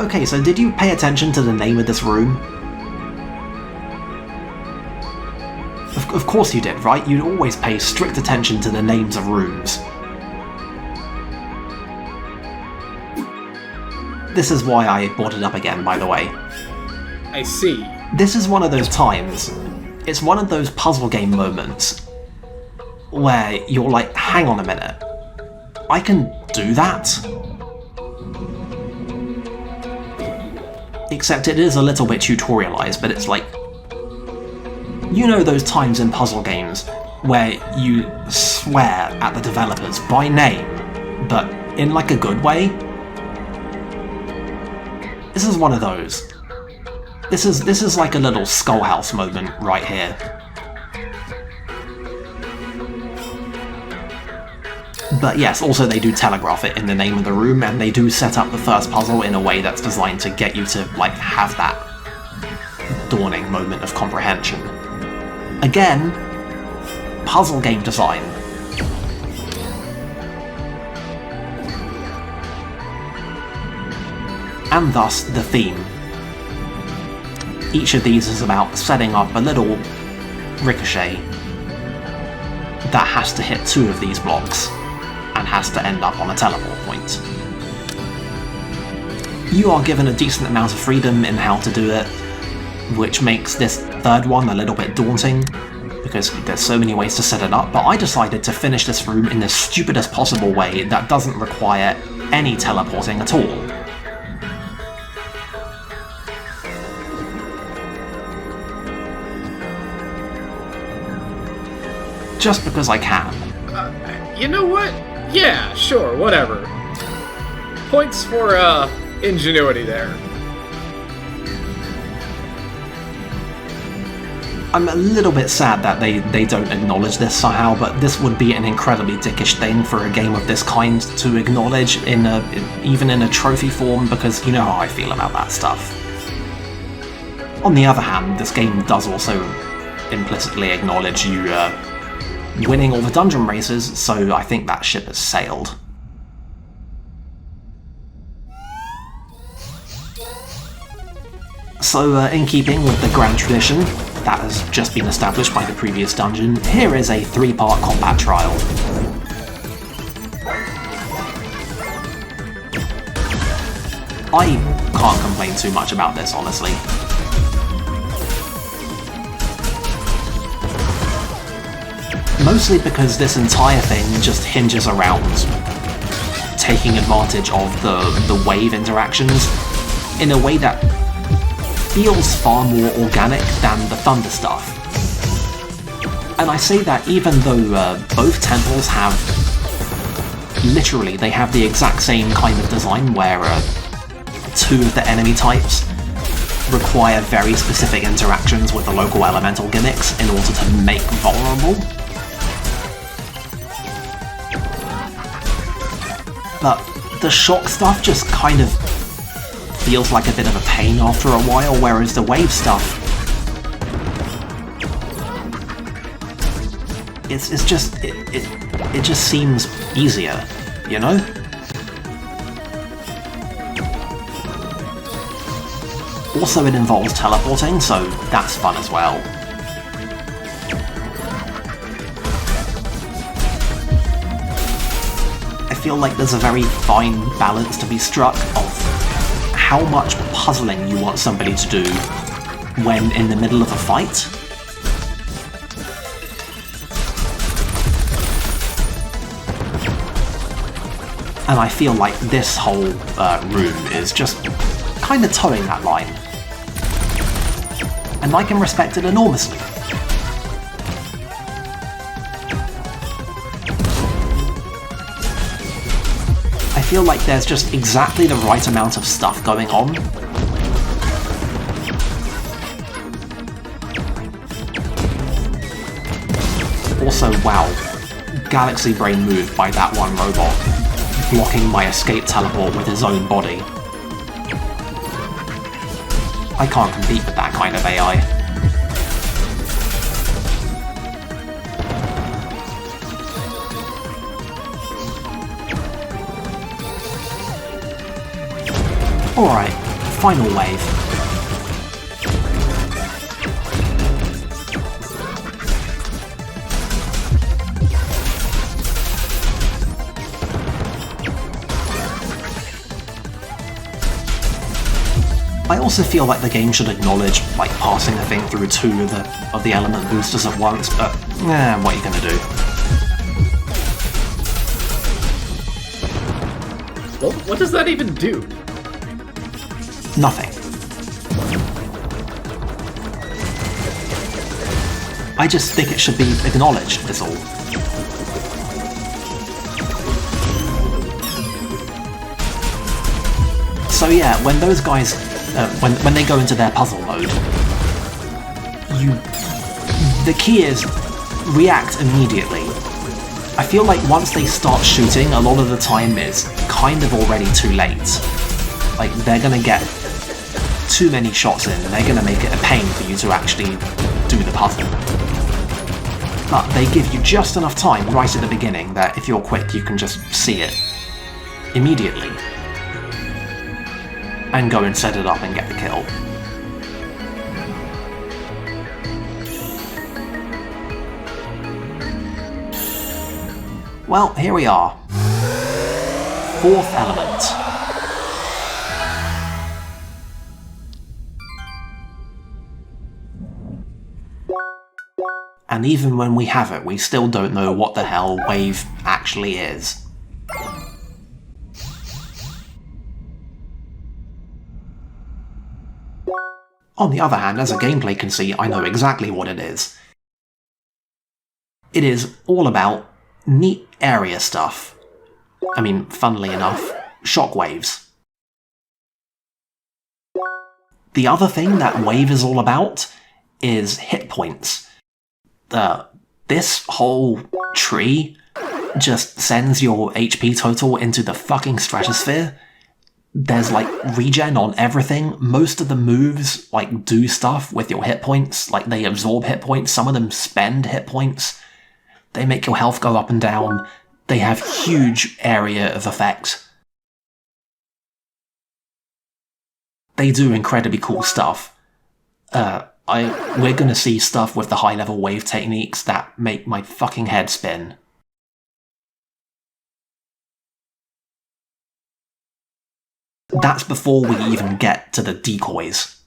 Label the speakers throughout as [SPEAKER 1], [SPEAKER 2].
[SPEAKER 1] Okay, so did you pay attention to the name of this room? Of course you did, right? You'd always pay strict attention to the names of rooms. This is why I brought it up again, by the way.
[SPEAKER 2] I see.
[SPEAKER 1] This is one of those times, it's one of those puzzle game moments where you're like, hang on a minute, I can do that? Except it is a little bit tutorialized, but it's like, you know those times in puzzle games where you swear at the developers by name, but in like a good way? This is one of those. This is like a little Skullhouse moment right here. But yes, also they do telegraph it in the name of the room, and they do set up the first puzzle in a way that's designed to get you to, like, have that dawning moment of comprehension. Again, puzzle game design. And thus, the theme. Each of these is about setting up a little ricochet that has to hit 2 of these blocks, and has to end up on a teleport point. You are given a decent amount of freedom in how to do it, which makes this third one a little bit daunting, because there's so many ways to set it up, but I decided to finish this room in the stupidest possible way that doesn't require any teleporting at all. Just because I can.
[SPEAKER 2] You know what? Yeah, sure, whatever. Points for, ingenuity there.
[SPEAKER 1] I'm a little bit sad that they don't acknowledge this somehow, but this would be an incredibly dickish thing for a game of this kind to acknowledge even in a trophy form, because you know how I feel about that stuff. On the other hand, this game does also implicitly acknowledge you winning all the dungeon races, so I think that ship has sailed. So, in keeping with the grand tradition that has just been established by the previous dungeon, here is a 3-part combat trial. I can't complain too much about this, honestly. Mostly because this entire thing just hinges around taking advantage of the wave interactions in a way that feels far more organic than the thunder stuff. And I say that even though both temples have, literally, they have the exact same kind of design where 2 of the enemy types require very specific interactions with the local elemental gimmicks in order to make vulnerable. But the shock stuff just kind of feels like a bit of a pain after a while, whereas the wave stuff, it just seems easier, you know? Also, it involves teleporting, so that's fun as well. I feel like there's a very fine balance to be struck of how much puzzling you want somebody to do when in the middle of a fight. And I feel like this whole room is just kind of towing that line. And I can respect it enormously. I feel like there's just exactly the right amount of stuff going on. Also, wow, galaxy brain move by that one robot, blocking my escape teleport with his own body. I can't compete with that kind of AI. Alright, final wave. I also feel like the game should acknowledge, like, passing a thing through 2 of the element boosters at once, but, what are you gonna do?
[SPEAKER 2] Well, what does that even do?
[SPEAKER 1] Nothing. I just think it should be acknowledged, is all. So yeah, when those guys, when they go into their puzzle mode, the key is react immediately. I feel like once they start shooting, a lot of the time is kind of already too late. Like, they're gonna get too many shots in, and they're gonna make it a pain for you to actually do the puzzle. But they give you just enough time right at the beginning that if you're quick, you can just see it immediately. And go and set it up and get the kill. Well, here we are. 4th element. And even when we have it, we still don't know what the hell wave actually is. On the other hand, as a gameplay conceit, I know exactly what it is. It is all about neat area stuff. I mean, funnily enough, shockwaves. The other thing that wave is all about is hit points. This whole tree just sends your HP total into the fucking stratosphere. There's, like, regen on everything. Most of the moves, like, do stuff with your hit points. Like, they absorb hit points. Some of them spend hit points. They make your health go up and down. They have huge area of effect. They do incredibly cool stuff. We're gonna see stuff with the high-level wave techniques that make my fucking head spin. That's before we even get to the decoys.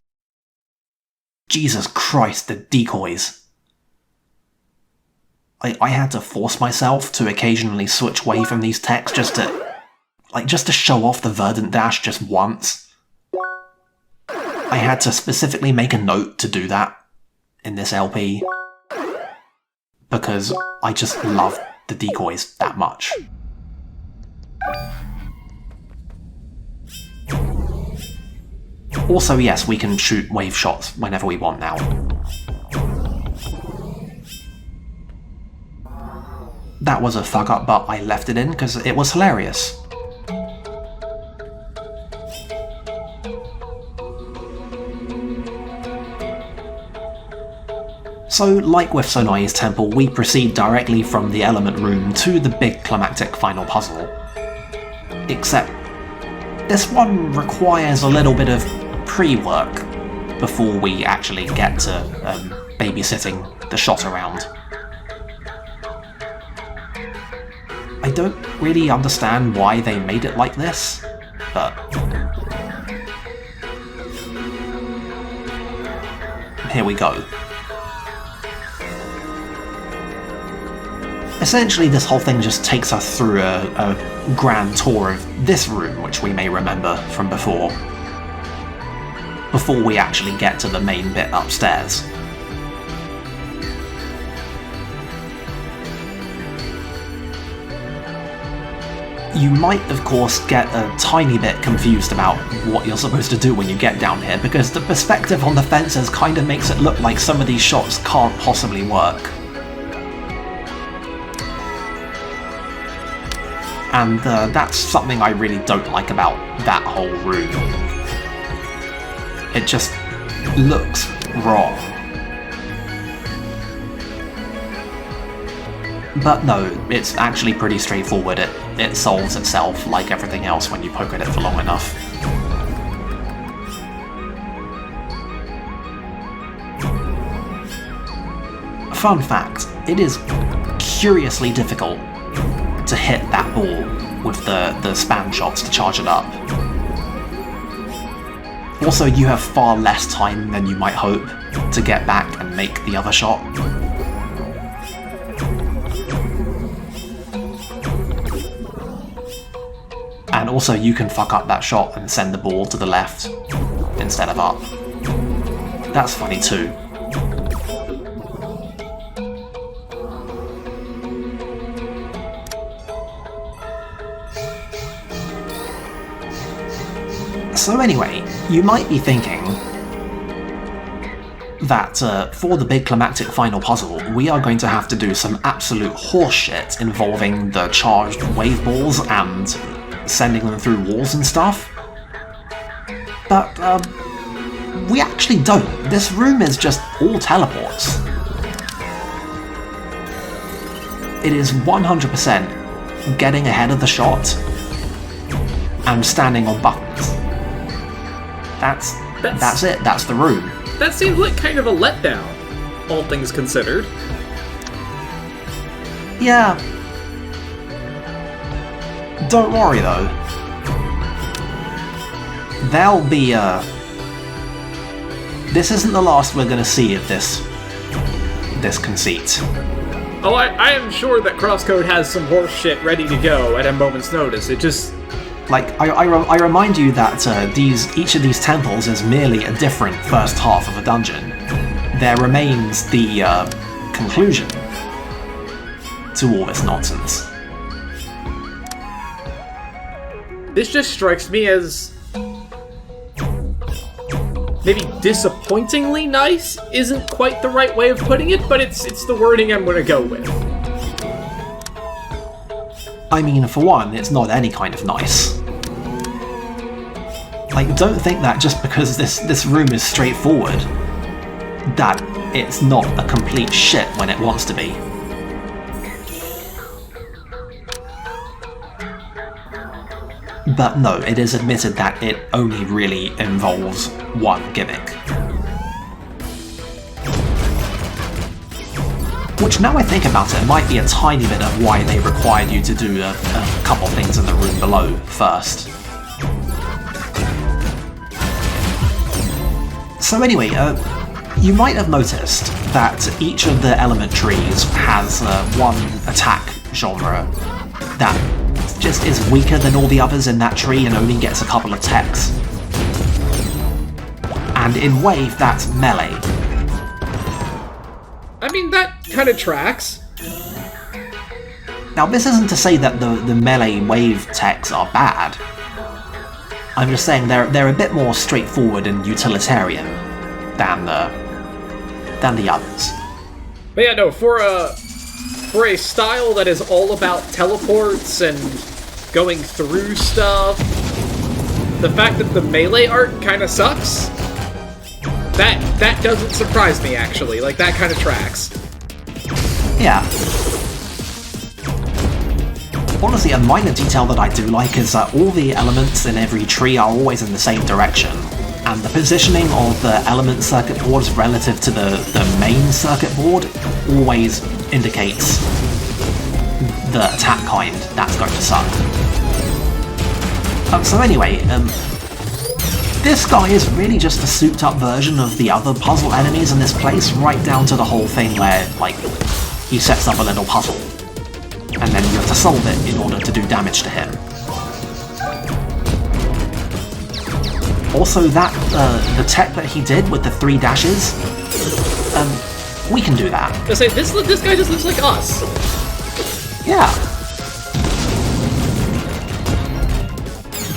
[SPEAKER 1] Jesus Christ, the decoys. I had to force myself to occasionally switch away from these techs just to show off the Verdant Dash just once. I had to specifically make a note to do that in this LP, because I just love the decoys that much. Also, yes, we can shoot wave shots whenever we want now. That was a fuck up, but I left it in because it was hilarious. So, like with Sonai's Temple, we proceed directly from the element room to the big climactic final puzzle. Except, this one requires a little bit of pre-work before we actually get to babysitting the shot around. I don't really understand why they made it like this, but here we go. Essentially, this whole thing just takes us through a grand tour of this room, which we may remember from before we actually get to the main bit upstairs. You might, of course, get a tiny bit confused about what you're supposed to do when you get down here, because the perspective on the fences kind of makes it look like some of these shots can't possibly work. And that's something I really don't like about that whole room. It just looks wrong. But no, it's actually pretty straightforward. It solves itself like everything else when you poke at it for long enough. Fun fact, it is curiously difficult to hit that ball with the spam shots to charge it up. Also, you have far less time than you might hope to get back and make the other shot. And also you can fuck up that shot and send the ball to the left instead of up. That's funny too. So anyway, you might be thinking that for the big climactic final puzzle, we are going to have to do some absolute horseshit involving the charged wave balls and sending them through walls and stuff. But we actually don't. This room is just all teleports. It is 100% getting ahead of the shot and standing on buttons. That's it, that's the room.
[SPEAKER 2] That seems like kind of a letdown, all things considered.
[SPEAKER 1] Yeah. Don't worry though. There'll be this isn't the last we're gonna see of this conceit.
[SPEAKER 2] Oh, I am sure that CrossCode has some horse shit ready to go at a moment's notice. It just...
[SPEAKER 1] Like, I remind you that each of these temples is merely a different first half of a dungeon. There remains the conclusion to all this nonsense.
[SPEAKER 2] This just strikes me as... maybe disappointingly nice isn't quite the right way of putting it, but it's the wording I'm gonna go with.
[SPEAKER 1] I mean, for one, it's not any kind of nice. Like, don't think that just because this room is straightforward, that it's not a complete shit when it wants to be. But no, it is admitted that it only really involves one gimmick. Which, now I think about it, might be a tiny bit of why they required you to do a couple things in the room below first. So anyway, you might have noticed that each of the element trees has one attack genre that just is weaker than all the others in that tree and only gets a couple of techs. And in Wave, that's melee.
[SPEAKER 2] I mean, that kind of tracks.
[SPEAKER 1] Now, this isn't to say that the melee wave techs are bad. I'm just saying they're a bit more straightforward and utilitarian than the others.
[SPEAKER 2] But yeah, no, for a style that is all about teleports and going through stuff, the fact that the melee art kind of sucks, that doesn't surprise me, actually. Like, that kind of tracks.
[SPEAKER 1] Yeah. Honestly, a minor detail that I do like is that all the elements in every tree are always in the same direction, and the positioning of the element circuit boards relative to the main circuit board always indicates the attack kind that's going to suck. So anyway, this guy is really just a souped up version of the other puzzle enemies in this place, right down to the whole thing where, like, he sets up a little puzzle, and then you have to solve it in order to do damage to him. Also, that, the tech that he did with the 3 dashes, we can do that.
[SPEAKER 2] I say, this guy just looks like us.
[SPEAKER 1] Yeah.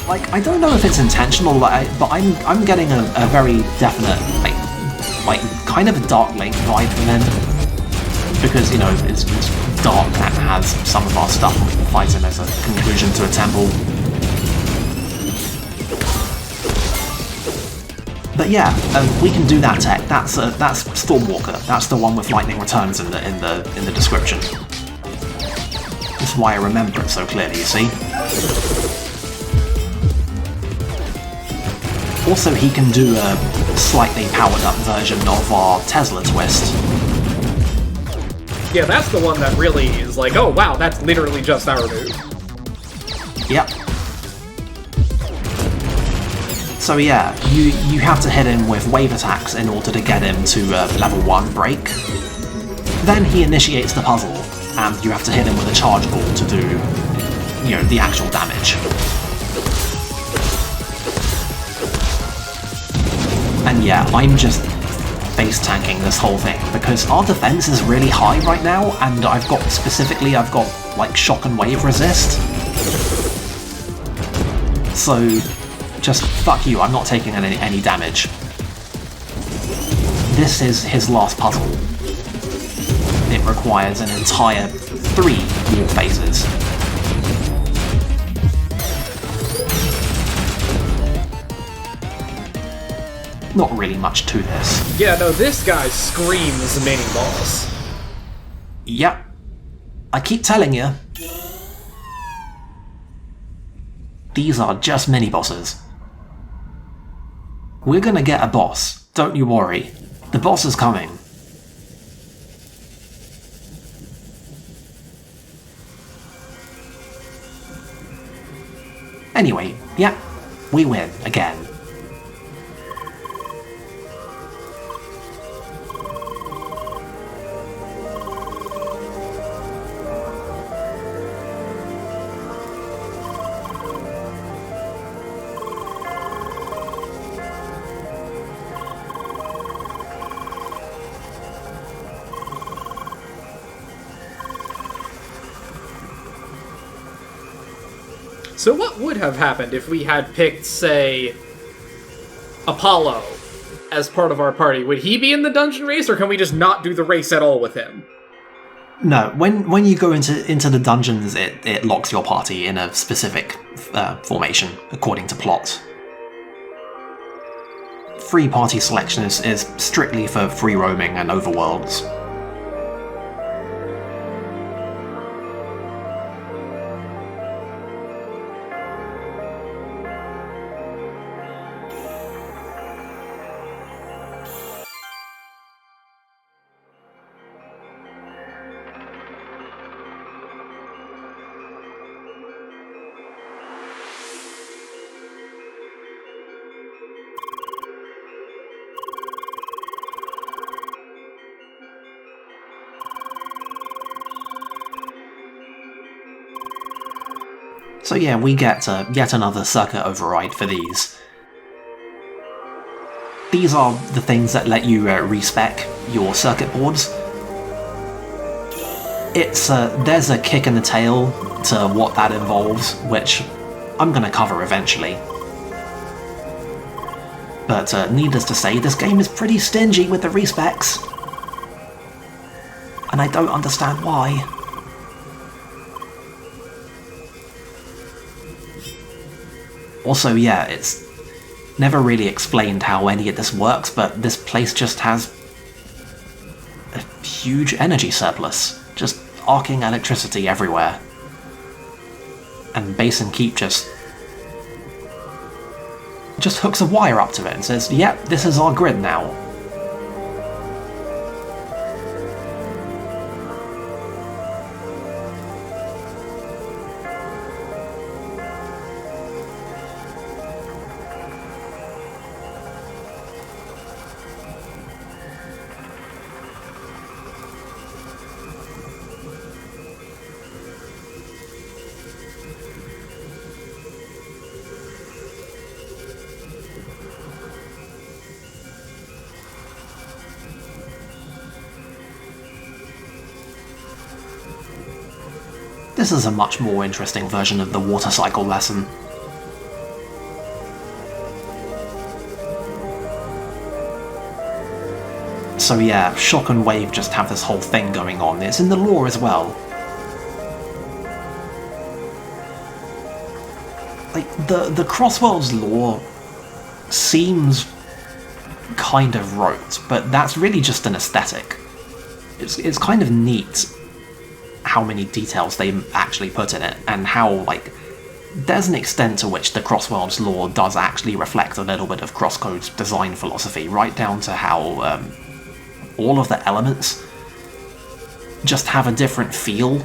[SPEAKER 1] Like, I don't know if it's intentional, but I'm getting a very definite, like kind of a Dark Lake vibe from him. Because, you know, it's dark and has some of our stuff fighting as a conclusion to a temple. But yeah, we can do that tech. That's Stormwalker. That's the one with lightning returns in the description. That's why I remember it so clearly, you see. Also, he can do a slightly powered up version of our Tesla twist.
[SPEAKER 2] Yeah, that's the one that really is like, oh wow, that's literally just our move.
[SPEAKER 1] Yep. So yeah, you have to hit him with wave attacks in order to get him to level 1 break. Then he initiates the puzzle, and you have to hit him with a charge ball to do, you know, the actual damage. And yeah, I'm just base tanking this whole thing, because our defense is really high right now, and I've got like shock and wave resist. So just fuck you, I'm not taking any damage. This is his last puzzle. It requires an entire 3 wall phases. Not really much to this.
[SPEAKER 2] Yeah, no, this guy screams mini-boss.
[SPEAKER 1] Yep. I keep telling you. These are just mini-bosses. We're gonna get a boss, don't you worry. The boss is coming. Anyway, yeah, we win again.
[SPEAKER 2] So what would have happened if we had picked, say, Apollo as part of our party? Would he be in the dungeon race, or can we just not do the race at all with him?
[SPEAKER 1] No, when you go into the dungeons, it locks your party in a specific formation, according to plot. Free party selection is strictly for free roaming and overworlds. So yeah, we get yet another circuit override for these. These are the things that let you respec your circuit boards. There's a kick in the tail to what that involves, which I'm gonna cover eventually. But needless to say, this game is pretty stingy with the respecs. And I don't understand why. Also, yeah, it's never really explained how any of this works, but this place just has a huge energy surplus. Just arcing electricity everywhere. And Base and Keep just hooks a wire up to it and says, yep, this is our grid now. This is a much more interesting version of the water cycle lesson. So yeah, Shock and Wave just have this whole thing going on. It's in the lore as well. Like, the Crossworld's lore seems kind of rote, but that's really just an aesthetic. It's kind of neat how many details they actually put in it, and how, like, there's an extent to which the Crossworld's lore does actually reflect a little bit of CrossCode's design philosophy, right down to how all of the elements just have a different feel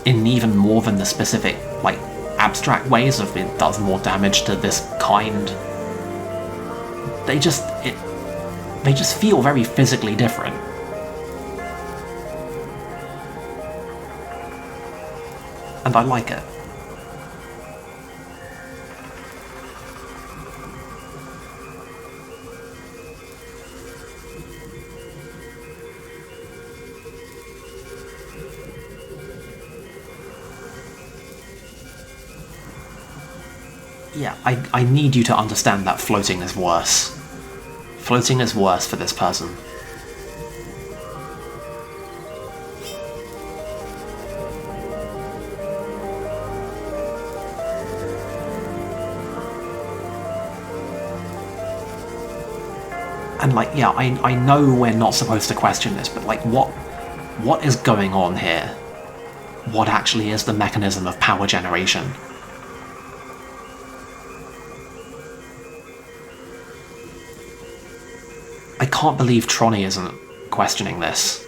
[SPEAKER 1] in even more than the specific, like, abstract ways of it does more damage to this kind. They just feel very physically different. And I like it. Yeah, I need you to understand that floating is worse. Floating is worse for this person. And, like, yeah, I know we're not supposed to question this, but, like, what is going on here? What actually is the mechanism of power generation? I can't believe Tronny isn't questioning this.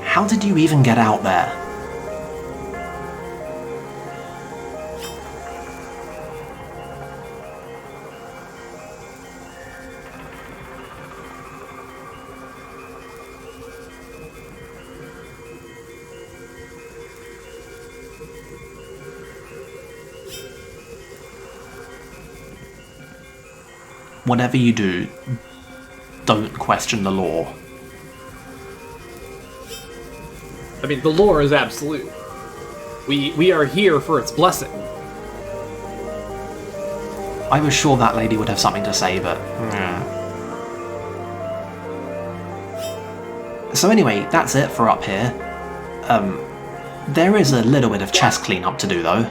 [SPEAKER 1] How did you even get out there? Whatever you do, don't question the law.
[SPEAKER 2] I mean, the lore is absolute. We are here for its blessing.
[SPEAKER 1] I was sure that lady would have something to say, but... So anyway, that's it for up here. There is a little bit of chest cleanup to do, though.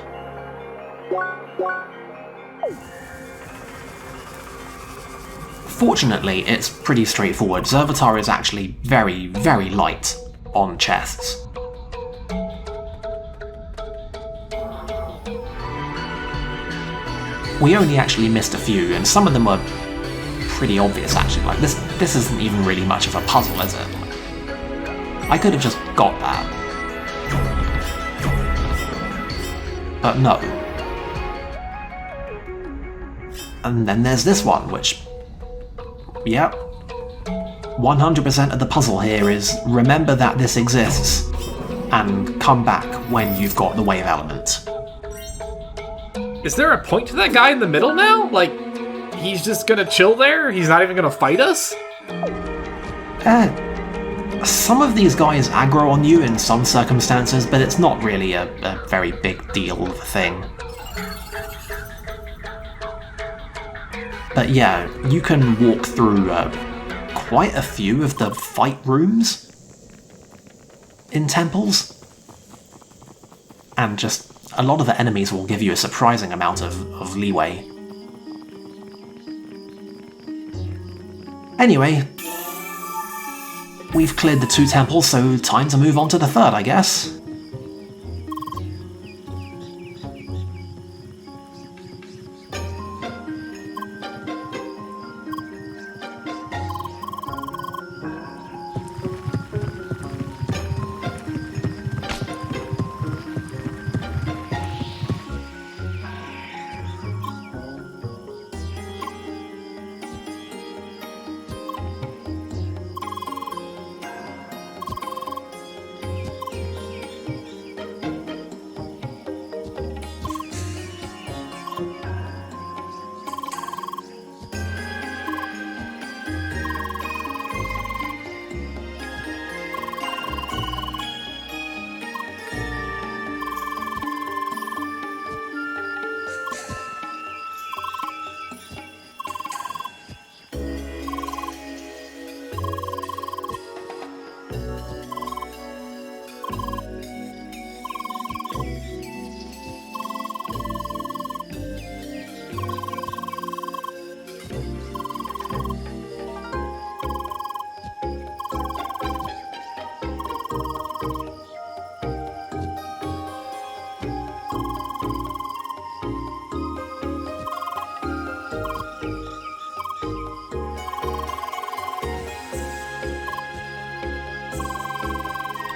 [SPEAKER 1] Fortunately, it's pretty straightforward. Zir'vitar is actually very, very light on chests. We only actually missed a few, and some of them were pretty obvious, actually. Like, this isn't even really much of a puzzle, is it? I could have just got that. But no. And then there's this one, which... Yep. 100% of the puzzle here is remember that this exists, and come back when you've got the wave element.
[SPEAKER 2] Is there a point to that guy in the middle now? Like, he's just gonna chill there? He's not even gonna fight us?
[SPEAKER 1] Some of these guys aggro on you in some circumstances, but it's not really a very big deal of a thing. But yeah, you can walk through quite a few of the fight rooms in temples, and just a lot of the enemies will give you a surprising amount of leeway. Anyway, we've cleared the 2 temples, so time to move on to the 3rd, I guess.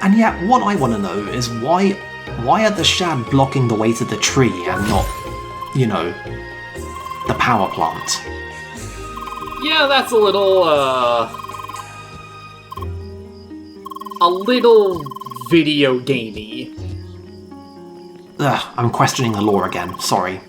[SPEAKER 1] And yet, what I want to know is why are the shad blocking the way to the tree and not, you know, the power plant?
[SPEAKER 2] Yeah, that's a little video gamey.
[SPEAKER 1] Ugh, I'm questioning the lore again, sorry.